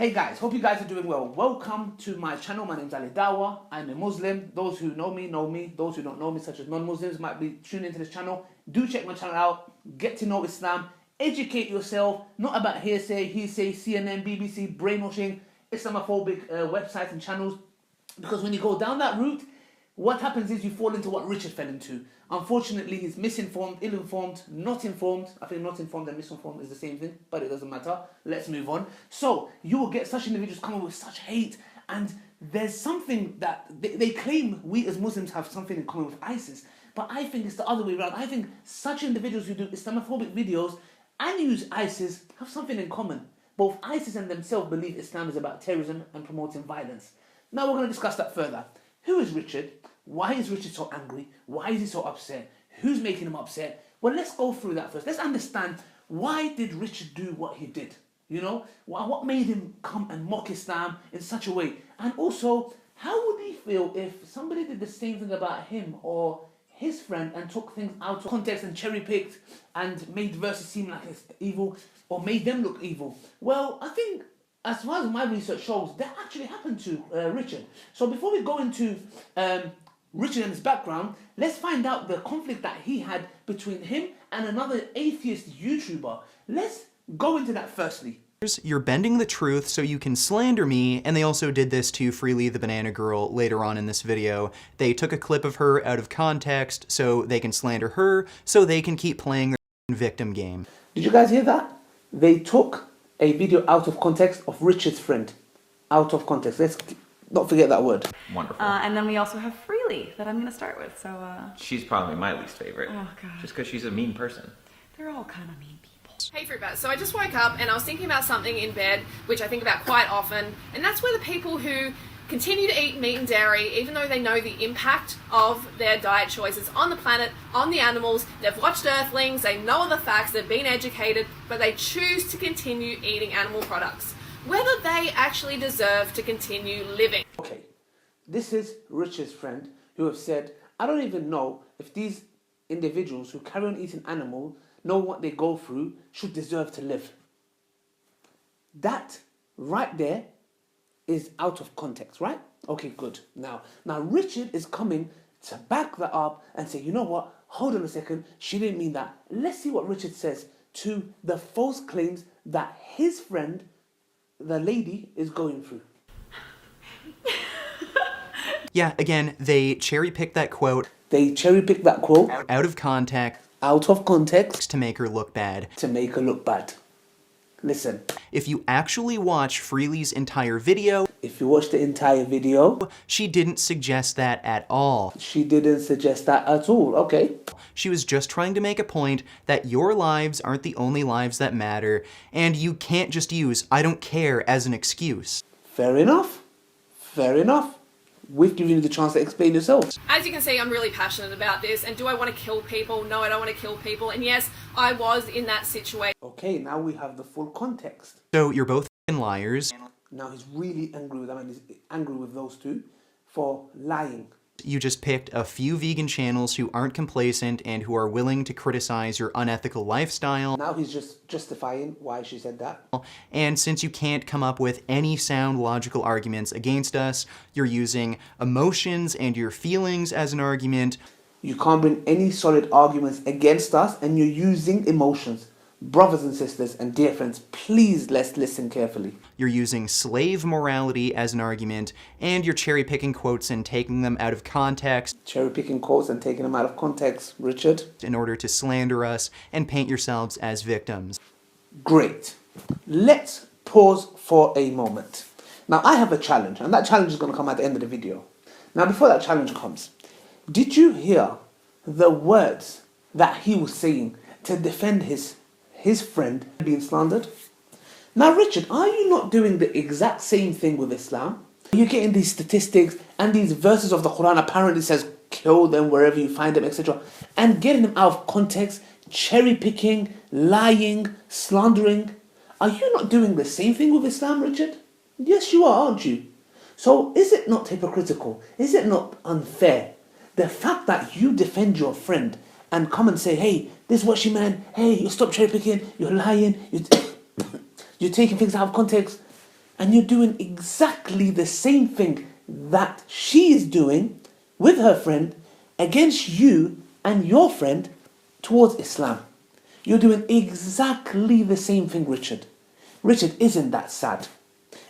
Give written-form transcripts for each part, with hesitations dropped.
Hey guys, hope you guys are doing well. Welcome to my channel. My name's Dawah. I'm a Muslim. Those who know me, know me. Those who don't know me, such as non-Muslims, might be tuning into this channel. Do check my channel out. Get to know Islam. Educate yourself. Not about hearsay, CNN, BBC, brainwashing, Islamophobic websites and channels. Because when you go down that route, what happens is you fall into what Richard fell into. Unfortunately, he's misinformed, ill-informed, not informed. I think not informed and misinformed is the same thing, but it doesn't matter. Let's move on. So, you will get such individuals coming with such hate, and there's something that they claim we as Muslims have something in common with ISIS, but I think it's the other way around. I think such individuals who do Islamophobic videos and use ISIS have something in common. Both ISIS and themselves believe Islam is about terrorism and promoting violence. Now we're going to discuss that further. Who is Richard? Why is Richard so angry? Why is he so upset? Who's making him upset? Well, let's go through that first. Let's understand, why did Richard do what he did? You know, what made him come and mock Islam in such a way? And also, how would he feel if somebody did the same thing about him or his friend and took things out of context and cherry-picked and made verses seem like it's evil or made them look evil? Well, I think, as far as my research shows, that actually happened to Richard. So before we go into Richard and his background, let's find out the conflict that he had between him and another atheist YouTuber. Let's go into that firstly. You're bending the truth so you can slander me, and they also did this to Freely the Banana Girl later on in this video. They took a clip of her out of context so they can slander her, so they can keep playing their victim game. Did you guys hear that? They took a video out of context of Richard's friend. Out of context. Let's not forget that word. Wonderful. And then we also have Freely that I'm going to start with. So she's probably my least favorite. Oh god. Just because she's a mean person. They're all kind of mean people. Hey Fruitbat, so I just woke up and I was thinking about something in bed, which I think about quite often, and that's where the people who continue to eat meat and dairy, even though they know the impact of their diet choices on the planet, on the animals, they've watched Earthlings, they know all the facts, they've been educated, but they choose to continue eating animal products. Whether they actually deserve to continue living. Okay, this is Richard's friend who have said, I don't even know if these individuals who carry on eating animal know what they go through, should deserve to live. That right there is out of context, right? Okay, good. Now Richard is coming to back that up and say, you know what? Hold on a second. She didn't mean that. Let's see what Richard says to the false claims that his friend, the lady, is going through. Yeah, again, they cherry-picked that quote. They cherry-picked that quote out of context. Out of context. To make her look bad. To make her look bad. Listen. If you actually watch Freely's entire video. If you watch the entire video. She didn't suggest that at all. She didn't suggest that at all, okay. She was just trying to make a point that your lives aren't the only lives that matter, and you can't just use "I don't care" as an excuse. Fair enough. Fair enough. We've given you the chance to explain yourselves. As you can see, I'm really passionate about this, and do I want to kill people? No, I don't want to kill people, and yes, I was in that situation. Okay, now we have the full context. So you're both liars. Now he's really angry with them, and he's angry with those two for lying. You just picked a few vegan channels who aren't complacent and who are willing to criticize your unethical lifestyle. Now he's just justifying why she said that. And since you can't come up with any sound logical arguments against us, you're using emotions and your feelings as an argument. You can't bring any solid arguments against us, and you're using emotions. Brothers and sisters and dear friends, please let's listen carefully. You're using slave morality as an argument, and you're cherry-picking quotes and taking them out of context. Cherry-picking quotes and taking them out of context, Richard. In order to slander us and paint yourselves as victims. Great. Let's pause for a moment. Now I have a challenge, and that challenge is going to come at the end of the video. Now before that challenge comes, did you hear the words that he was saying to defend his friend being slandered? Now Richard, are you not doing the exact same thing with Islam? You're getting these statistics and these verses of the Quran apparently says kill them wherever you find them, etc. and getting them out of context, cherry picking, lying, slandering. Are you not doing the same thing with Islam, Richard? Yes you are, aren't you? So is it not hypocritical? Is it not unfair? The fact that you defend your friend and come and say, hey, this is what she meant, hey, you stop cherry picking, you're lying, you're taking things out of context, and you're doing exactly the same thing that she is doing with her friend against you and your friend towards Islam. You're doing exactly the same thing, Richard. Richard, isn't that sad?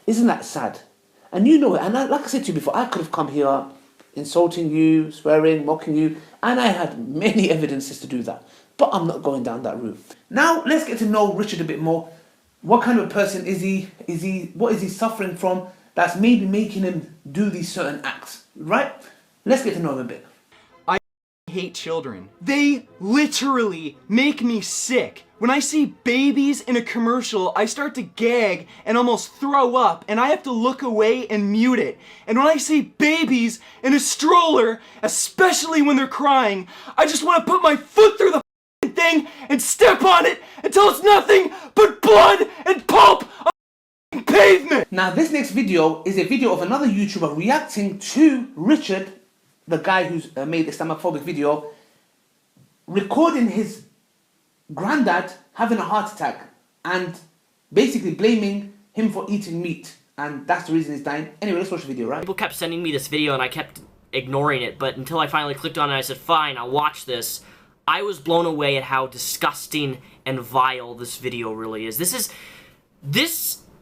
Isn't that sad? And you know it. And like I said to you before, I could have come here insulting you, swearing, mocking you, and I had many evidences to do that. But I'm not going down that route. Now, let's get to know Richard a bit more. What kind of a person is he? What is he suffering from that's maybe making him do these certain acts, right? Let's get to know him a bit. I hate children. They literally make me sick. When I see babies in a commercial, I start to gag and almost throw up, and I have to look away and mute it. And when I see babies in a stroller, especially when they're crying, I just want to put my foot through the thing and step on it until it's nothing but blood and pulp on the pavement. Now, this next video is a video of another YouTuber reacting to Richard, the guy who's made the Islamophobic video, recording his granddad having a heart attack and basically blaming him for eating meat, and that's the reason he's dying. Anyway, let's watch the video, right? People kept sending me this video and I kept ignoring it, but until I finally clicked on it, I said, fine, I'll watch this. I was blown away at how disgusting and vile this video really is. This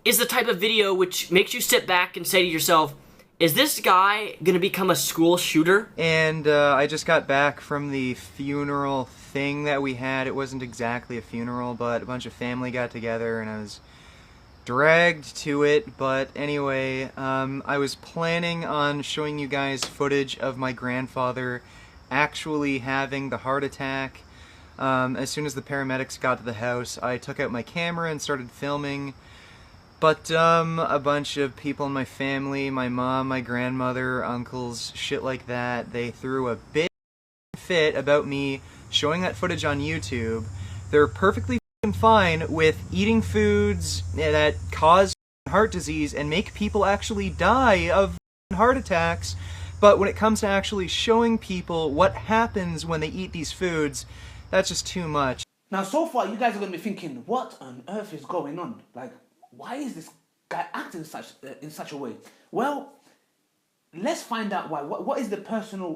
is the type of video which makes you sit back and say to yourself, is this guy gonna become a school shooter? And I just got back from the funeral thing that we had. It wasn't exactly a funeral, but a bunch of family got together and I was dragged to it. But anyway, I was planning on showing you guys footage of my grandfather actually having the heart attack. As soon as the paramedics got to the house, I took out my camera and started filming. But a bunch of people in my family, my mom, my grandmother, uncles, shit like that, they threw a big fit about me showing that footage on YouTube. They're perfectly fine with eating foods that cause heart disease and make people actually die of heart attacks. But when it comes to actually showing people what happens when they eat these foods, that's just too much. Now, so far, you guys are going to be thinking, what on earth is going on? Like, why is this guy acting in such a way? Well, let's find out why. What is the person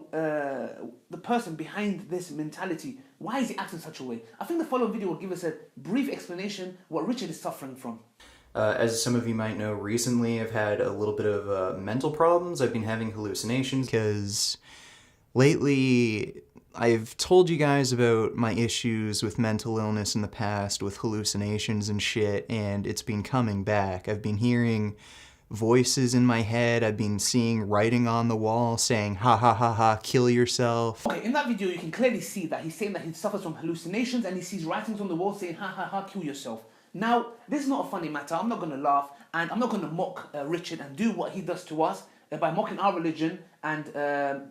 behind this mentality? Why is he acting such a way? I think the following video will give us a brief explanation what Richard is suffering from. As some of you might know, recently I've had a little bit of mental problems. I've been having hallucinations because lately I've told you guys about my issues with mental illness in the past, with hallucinations and shit, and it's been coming back. I've been hearing voices in my head. I've been seeing writing on the wall saying, ha ha ha ha, kill yourself. Okay, in that video you can clearly see that he's saying that he suffers from hallucinations and he sees writings on the wall saying, ha ha ha, kill yourself. Now, this is not a funny matter. I'm not going to laugh and I'm not going to mock Richard and do what he does to us by mocking our religion and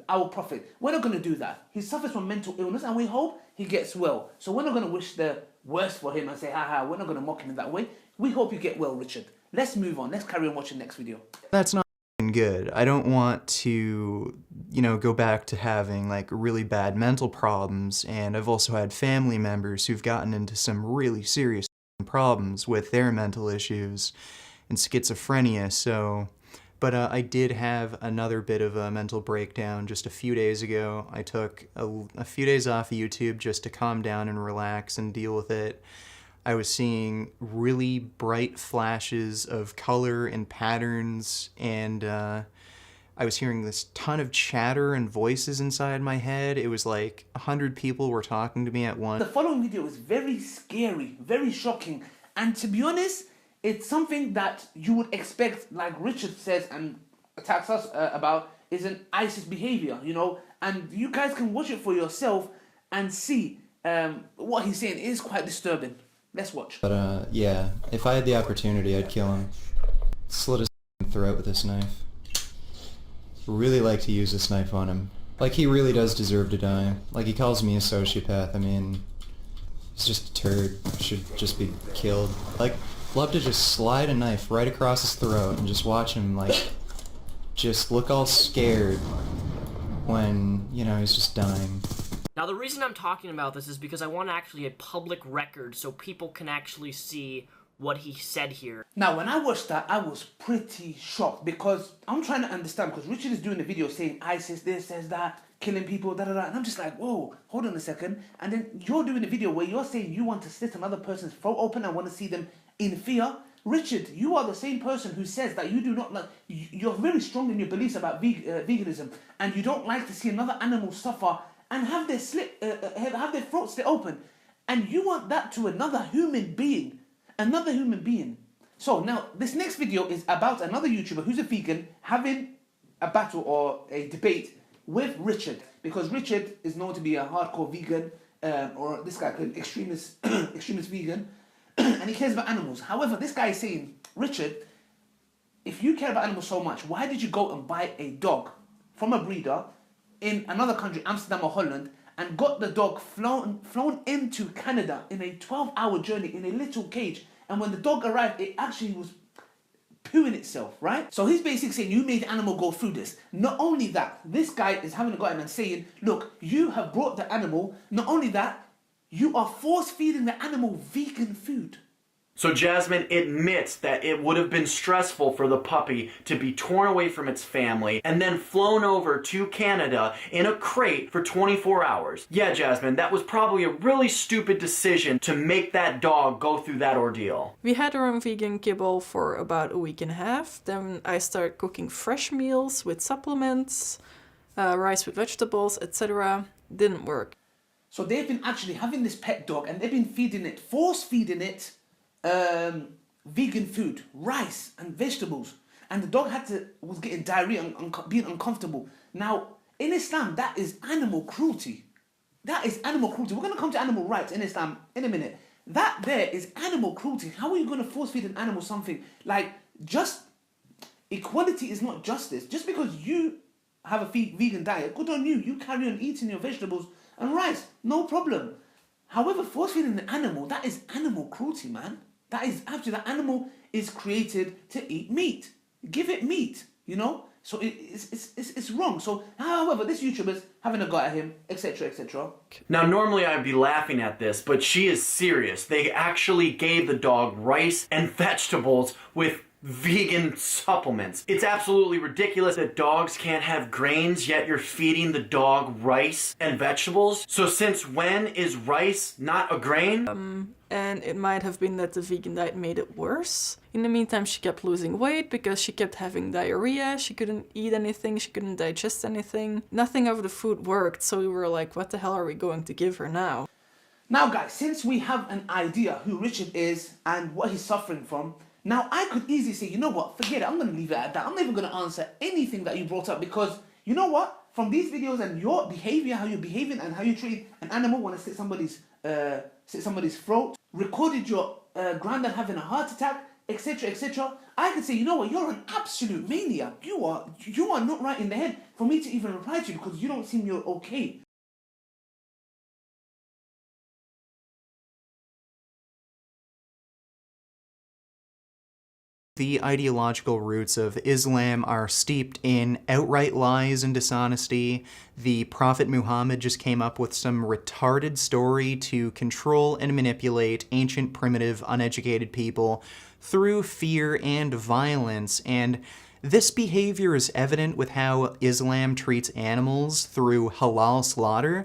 our prophet. We're not going to do that. He suffers from mental illness and we hope he gets well. So we're not going to wish the worst for him and say, ha ha, we're not going to mock him in that way. We hope you get well, Richard. Let's move on. Let's carry on watching the next video. That's not good. I don't want to, go back to having like really bad mental problems, and I've also had family members who've gotten into some really serious problems with their mental issues and schizophrenia, so... But I did have another bit of a mental breakdown just a few days ago. I took a few days off of YouTube just to calm down and relax and deal with it. I was seeing really bright flashes of color and patterns, and I was hearing this ton of chatter and voices inside my head. It was like 100 people were talking to me at once. The following video is very scary, very shocking, and to be honest, it's something that you would expect, like Richard says and attacks us about, is an ISIS behavior, and you guys can watch it for yourself and see what he's saying is quite disturbing. Let's watch. But yeah, if I had the opportunity, I'd kill him. Slit his throat with this knife. Really like to use this knife on him. Like, he really does deserve to die. Like, he calls me a sociopath. I mean, he's just a turd. Should just be killed. Like, love to just slide a knife right across his throat and just watch him, like, just look all scared when, he's just dying. Now, the reason I'm talking about this is because I want actually a public record so people can actually see what he said here. Now, when I watched that, I was pretty shocked because I'm trying to understand, because Richard is doing a video saying ISIS this, says that, killing people, da da da, and I'm just like, whoa, hold on a second. And then you're doing a video where you're saying you want to slit another person's throat open and want to see them in fear. Richard, you are the same person who says that you do not like, you're very strong in your beliefs about veganism, and you don't like to see another animal suffer and have their have their throat slit open, and you want that to another human being. So now this next video is about another YouTuber who's a vegan having a battle or a debate with Richard, because Richard is known to be a hardcore vegan, or this guy an extremist vegan, and he cares about animals. However, this guy is saying, Richard, if you care about animals so much, why did you go and buy a dog from a breeder in another country, Amsterdam or Holland, and got the dog flown into Canada in a 12-hour journey in a little cage, and when the dog arrived, it actually was pooing itself, right? So he's basically saying you made the animal go through this. Not only that, this guy is having a go at him and saying, look, you have brought the animal, not only that, you are force-feeding the animal vegan food. So Jasmine admits that it would have been stressful for the puppy to be torn away from its family and then flown over to Canada in a crate for 24 hours. Yeah, Jasmine, that was probably a really stupid decision to make that dog go through that ordeal. We had our own vegan kibble for about a week and a half. Then I started cooking fresh meals with supplements, rice with vegetables, etc. Didn't work. So they've been actually having this pet dog and they've been feeding it, force-feeding it, vegan food, rice and vegetables, and the dog was getting diarrhea and being uncomfortable. Now, in Islam, that is animal cruelty. That is animal cruelty. We're going to come to animal rights in Islam in a minute. That there is animal cruelty. How are you going to force feed an animal something? Like, just equality is not justice. Just because you have a vegan diet, good on you. You carry on eating your vegetables and rice, no problem. However, force feeding an animal, that is animal cruelty, man. That is actually, that animal is created to eat meat. Give it meat, you know? So it's wrong. So, however, this YouTuber's having a go at him, etc., etc. Now, normally I'd be laughing at this, but she is serious. They actually gave the dog rice and vegetables with vegan supplements. It's absolutely ridiculous that dogs can't have grains, yet you're feeding the dog rice and vegetables. So since when is rice not a grain? And it might have been that the vegan diet made it worse. In the meantime, she kept losing weight because she kept having diarrhea. She couldn't eat anything, she couldn't digest anything. Nothing of the food worked, so we were like, what the hell are we going to give her now? Now guys, since we have an idea who Richard is and what he's suffering from, now I could easily say, you know what, forget it, I'm going to leave it at that. I'm not even going to answer anything that you brought up, because you know what? From these videos and your behavior, how you're behaving and how you treat an animal when it slit somebody's throat, recorded your granddad having a heart attack, etc., etc., I could say, you know what, you're an absolute maniac. You are not right in the head for me to even reply to you, because you don't seem you're okay. The ideological roots of Islam are steeped in outright lies and dishonesty. The Prophet Muhammad just came up with some retarded story to control and manipulate ancient, primitive, uneducated people through fear and violence, and this behavior is evident with how Islam treats animals through halal slaughter.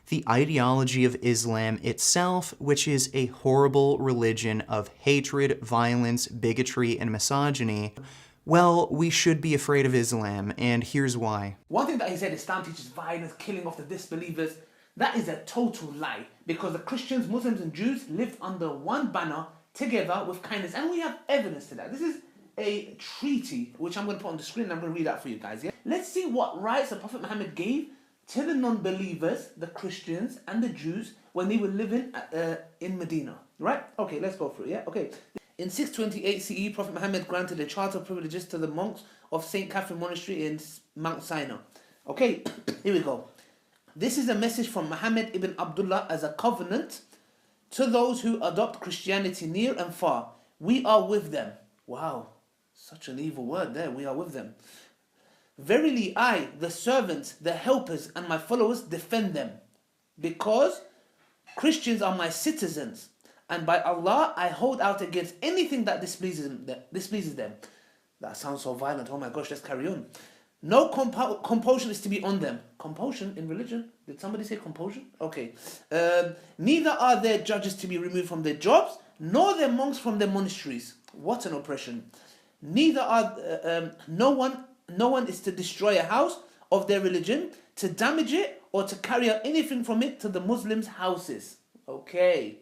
The ideology of Islam itself, which is a horrible religion of hatred, violence, bigotry, and misogyny, well, we should be afraid of Islam, and here's why. One thing that he said, Islam teaches violence, killing off the disbelievers, that is a total lie, because the Christians, Muslims, and Jews lived under one banner together with kindness, and we have evidence to that. This is a treaty, which I'm going to put on the screen, and I'm going to read out for you guys. Yeah? Let's see what rights the Prophet Muhammad gave to the non-believers, the Christians and the Jews, when they were living in Medina, right? Okay, let's go through it, yeah? Okay. In 628 CE, Prophet Muhammad granted a charter of privileges to the monks of St. Catherine Monastery in Mount Sinai. Okay, here we go. This is a message from Muhammad ibn Abdullah as a covenant to those who adopt Christianity near and far. We are with them. Wow, such an evil word there. We are with them. Verily I, the servants, the helpers, and my followers defend them. because Christians are my citizens, and by Allah, I hold out against anything that displeases them. That sounds so violent. Oh my gosh, let's carry on. No compulsion is to be on them. Compulsion in religion? Did somebody say compulsion? Okay. Neither are their judges to be removed from their jobs, nor their monks from their monasteries. What an oppression. Neither are no one is to destroy a house of their religion, to damage it, or to carry out anything from it to the Muslims' houses. Okay.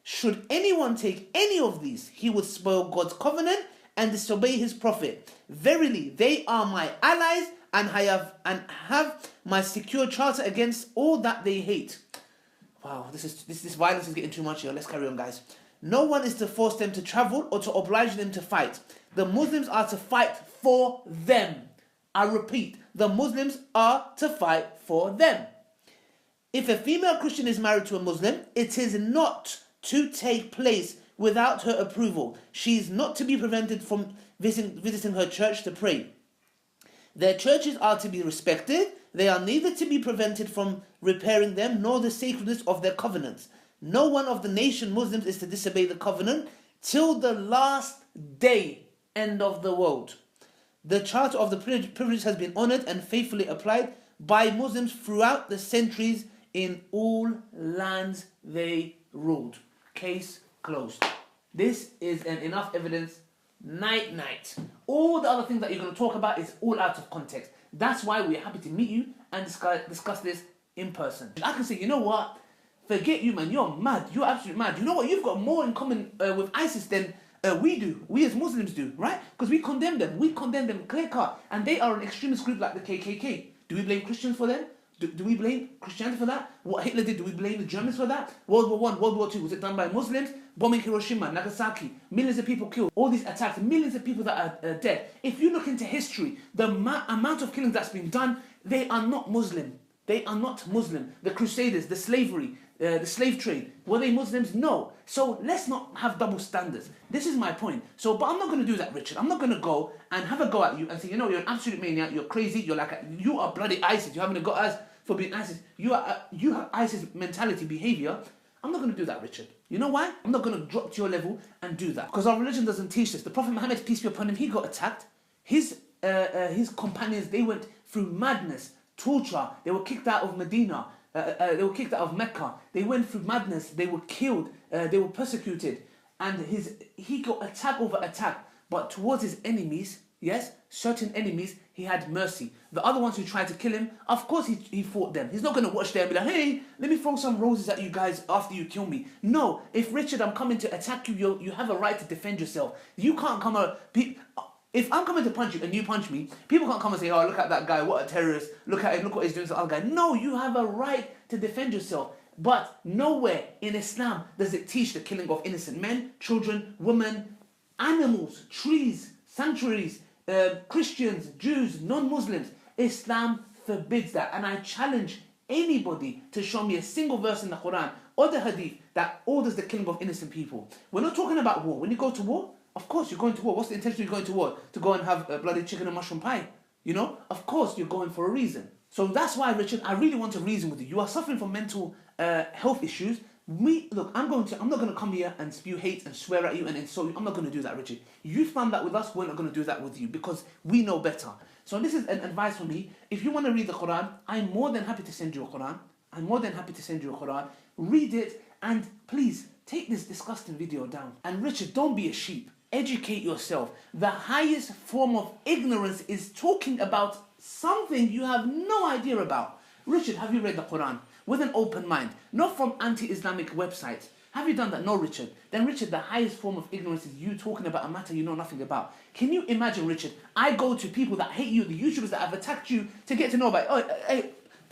Should anyone take any of these, he would spoil God's covenant and disobey his prophet. Verily, they are my allies, and have my secure charter against all that they hate. Wow, this violence is getting too much here. Let's carry on, guys. No one is to force them to travel or to oblige them to fight. The Muslims are to fight for them. I repeat, the Muslims are to fight for them. If a female Christian is married to a Muslim, it is not to take place without her approval. She is not to be prevented from visiting her church to pray. Their churches are to be respected. They are neither to be prevented from repairing them, nor the sacredness of their covenants. No one of the nation Muslims is to disobey the covenant till the last day, end of the world. The charter of the privilege has been honored and faithfully applied by Muslims throughout the centuries in all lands they ruled. Case closed. This is enough evidence. Night. All the other things that you're going to talk about is all out of context. That's why we're happy to meet you and discuss this in person. I can say, you know what? Forget you, man. You're mad. You're absolutely mad. You know what? You've got more in common with ISIS than we do. We as Muslims do, right? Because we condemn them. We condemn them clear cut. And they are an extremist group like the KKK. Do we blame Christians for them? Do we blame Christianity for that? What Hitler did, do we blame the Germans for that? World War I, World War II, was it done by Muslims? Bombing Hiroshima, Nagasaki, millions of people killed. All these attacks, millions of people that are dead. If you look into history, the amount of killings that's been done, they are not Muslim. They are not Muslim. The Crusaders, the slavery, the slave trade, were they Muslims? No. So let's not have double standards. This is my point. So, but I'm not going to do that, Richard. I'm not going to go and have a go at you and say, you know, you're an absolute maniac, you're crazy, you are bloody ISIS, you haven't got us for being ISIS. You have ISIS mentality, behavior. I'm not going to do that, Richard. You know why? I'm not going to drop to your level and do that. Because our religion doesn't teach this. The Prophet Muhammad, peace be upon him, he got attacked. His companions, they went through madness, torture. They were kicked out of Medina. They were kicked out of Mecca. They went through madness. They were killed. They were persecuted. And he got attack over attack. But towards his enemies, yes, certain enemies, he had mercy. The other ones who tried to kill him, of course he fought them. He's not going to watch them and be like, hey, let me throw some roses at you guys after you kill me. No, if Richard, I'm coming to attack you, you have a right to defend yourself. You can't come out... If I'm coming to punch you and you punch me, people can't come and say, oh, look at that guy, what a terrorist. Look at him, look what he's doing to the other guy. No, you have a right to defend yourself. But nowhere in Islam does it teach the killing of innocent men, children, women, animals, trees, sanctuaries, Christians, Jews, non-Muslims. Islam forbids that. And I challenge anybody to show me a single verse in the Quran or the Hadith that orders the killing of innocent people. We're not talking about war. When you go to war, of course you're going to war. What's the intention of going to war? To go and have bloody chicken and mushroom pie. You know? Of course you're going for a reason. So that's why, Richard, I really want to reason with you. You are suffering from mental health issues. Look, I'm not going to come here and spew hate and swear at you and insult you. I'm not going to do that, Richard. You found that with us, we're not going to do that with you because we know better. So this is an advice from me. If you want to read the Quran, I'm more than happy to send you a Quran. Read it and please take this disgusting video down. And Richard, don't be a sheep. Educate yourself. The highest form of ignorance is talking about something you have no idea about. Richard, have you read the Quran? With an open mind, not from anti-Islamic websites. Have you done that? No, Richard. Then, Richard, the highest form of ignorance is you talking about a matter you know nothing about. Can you imagine, Richard? I go to people that hate you, the YouTubers that have attacked you, to get to know about,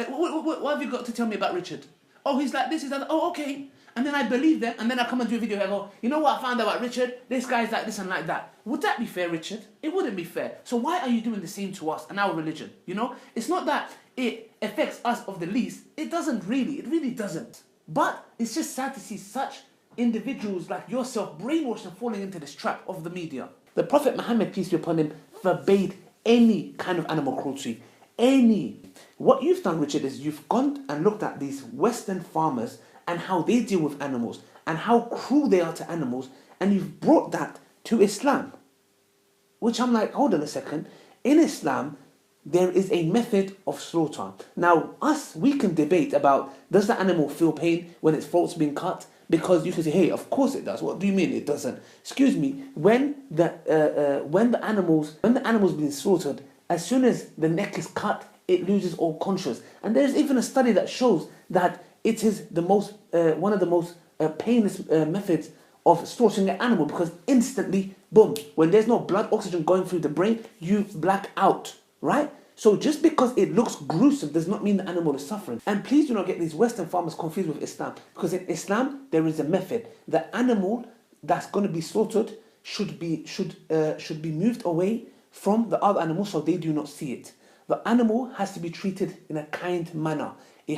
what have you got to tell me about Richard? Oh, he's like this, he's like that. Oh, okay. And then I believe them, and then I come and do a video and I go, you know what I found out about Richard? This guy's like this and like that. Would that be fair, Richard? It wouldn't be fair. So why are you doing the same to us and our religion? You know? It's not that it affects us of the least. It doesn't really. It really doesn't. But it's just sad to see such individuals like yourself brainwashed and falling into this trap of the media. The Prophet Muhammad, peace be upon him, forbade any kind of animal cruelty. any. What you've done, Richard, is you've gone and looked at these Western farmers and how they deal with animals and how cruel they are to animals, and you've brought that to Islam. Which I'm like, hold on a second. In Islam, there is a method of slaughter. Now, we can debate about, does the animal feel pain when its throat's being cut? Because you can say, hey, of course it does. What do you mean it doesn't? Excuse me. When the animal's being slaughtered, as soon as the neck is cut, it loses all conscience. And there's even a study that shows that it is one of the most painless methods of slaughtering an animal, because instantly, boom, when there's no blood oxygen going through the brain, you black out, right? So just because it looks gruesome does not mean the animal is suffering. And please do not get these Western farmers confused with Islam, because in Islam there is a method. The animal that's going to be slaughtered should be moved away from the other animals so they do not see it. The animal has to be treated in a kind manner. The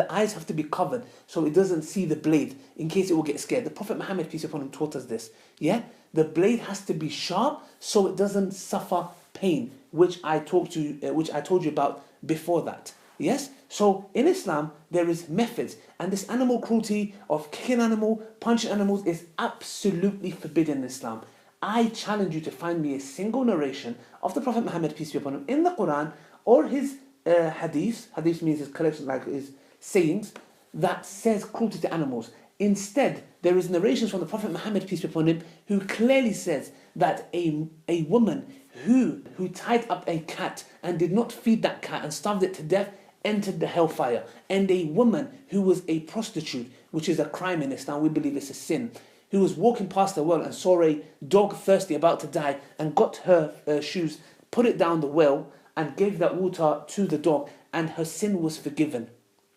eyes have to be covered so it doesn't see the blade in case it will get scared. The Prophet Muhammad, peace be upon him, taught us this. Yeah, the blade has to be sharp so it doesn't suffer pain, which I told you about before that. Yes. So in Islam there is methods, and this animal cruelty of kicking animal, punching animals is absolutely forbidden in Islam. I challenge you to find me a single narration of the Prophet Muhammad, peace be upon him, in the Quran or his hadith. Hadith means his collection, like his sayings, that says cruelty to animals. Instead, there is narrations from the Prophet Muhammad, peace be upon him, who clearly says that a woman who tied up a cat and did not feed that cat and starved it to death entered the hellfire. And a woman who was a prostitute, which is a crime in Islam, we believe it's a sin, who was walking past the well and saw a dog thirsty about to die and got her shoes, put it down the well and gave that water to the dog, and her sin was forgiven,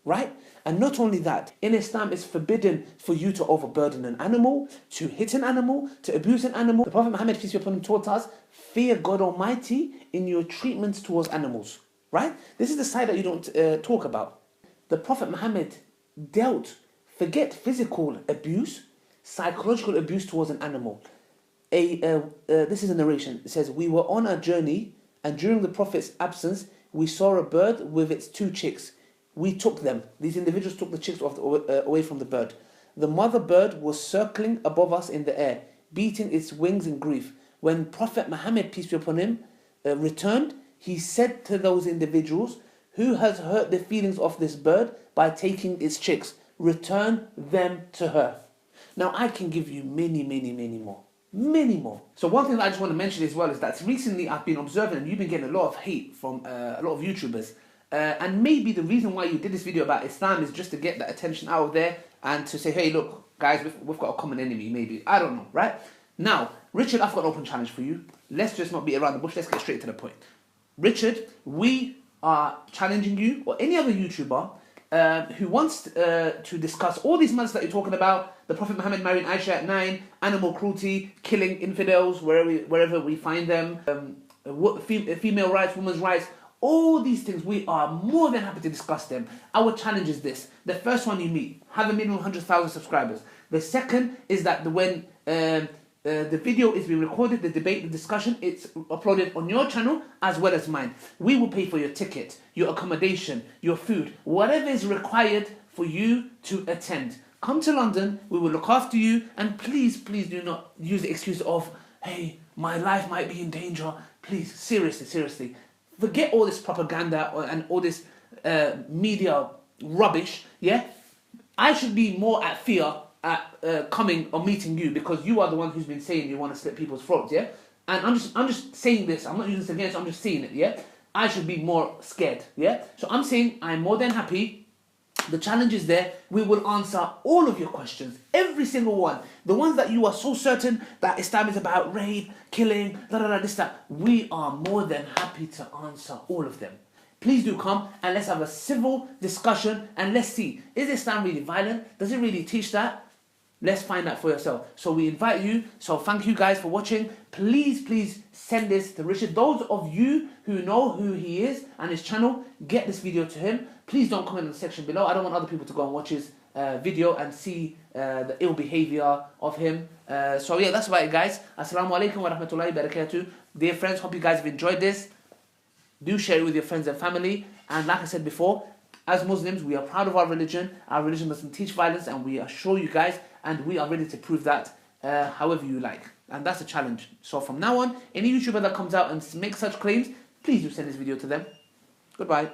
right? And not only that, in Islam it's forbidden for you to overburden an animal, to hit an animal, to abuse an animal. The Prophet Muhammad, peace be upon him, taught us, fear God Almighty in your treatments towards animals, right? This is the side that you don't talk about. The Prophet Muhammad forget physical abuse, psychological abuse towards an animal. This is a narration. It says, we were on a journey, and during the Prophet's absence, we saw a bird with its 2 chicks. We took them. These individuals took the chicks away from the bird. The mother bird was circling above us in the air, beating its wings in grief. When Prophet Muhammad, peace be upon him, returned, he said to those individuals, who has hurt the feelings of this bird by taking its chicks? Return them to her. Now I can give you many more. Many more. So one thing that I just want to mention as well is that recently I've been observing, and you've been getting a lot of hate from a lot of YouTubers. And maybe the reason why you did this video about Islam is just to get that attention out of there and to say, hey, look, guys, we've got a common enemy, maybe. I don't know, right? Now, Richard, I've got an open challenge for you. Let's just not beat around the bush. Let's get straight to the point. Richard, we are challenging you, or any other YouTuber, who wants to discuss all these matters that you're talking about, the Prophet Muhammad marrying Aisha at 9, animal cruelty, killing infidels wherever we find them, female rights, women's rights, all these things, we are more than happy to discuss them. Our challenge is this. The first one you meet, have a minimum 100,000 subscribers. The second is that when the video is being recorded, the debate, the discussion, it's uploaded on your channel as well as mine. We will pay for your ticket, your accommodation, your food, whatever is required for you to attend. Come to London, we will look after you, and please do not use the excuse of, hey, my life might be in danger. Please, seriously. Forget all this propaganda and all this media rubbish, yeah? I should be more at fear at coming or meeting you, because you are the one who's been saying you want to slit people's throats, yeah? And I'm just saying this. I'm not using this against. I'm just saying it, yeah? I should be more scared, yeah? So I'm saying I'm more than happy. The challenge is there. We will answer all of your questions, every single one. The ones that you are so certain that Islam is about rape, killing, this, that. We are more than happy to answer all of them. Please do come and let's have a civil discussion and let's see, is Islam really violent? Does it really teach that? Let's find out for yourself. So we invite you. So thank you guys for watching. Please send this to Richard. Those of you who know who he is and his channel, get this video to him. Please don't comment in the section below. I don't want other people to go and watch his video and see the ill behavior of him. So yeah, that's about it, guys. Assalamu alaikum wa rahmatullahi wa barakatuh. Dear friends, hope you guys have enjoyed this. Do share it with your friends and family. And like I said before, as Muslims, we are proud of our religion. Our religion doesn't teach violence, and we assure you guys, and we are ready to prove that however you like. And that's a challenge. So from now on, any YouTuber that comes out and makes such claims, please do send this video to them. Goodbye.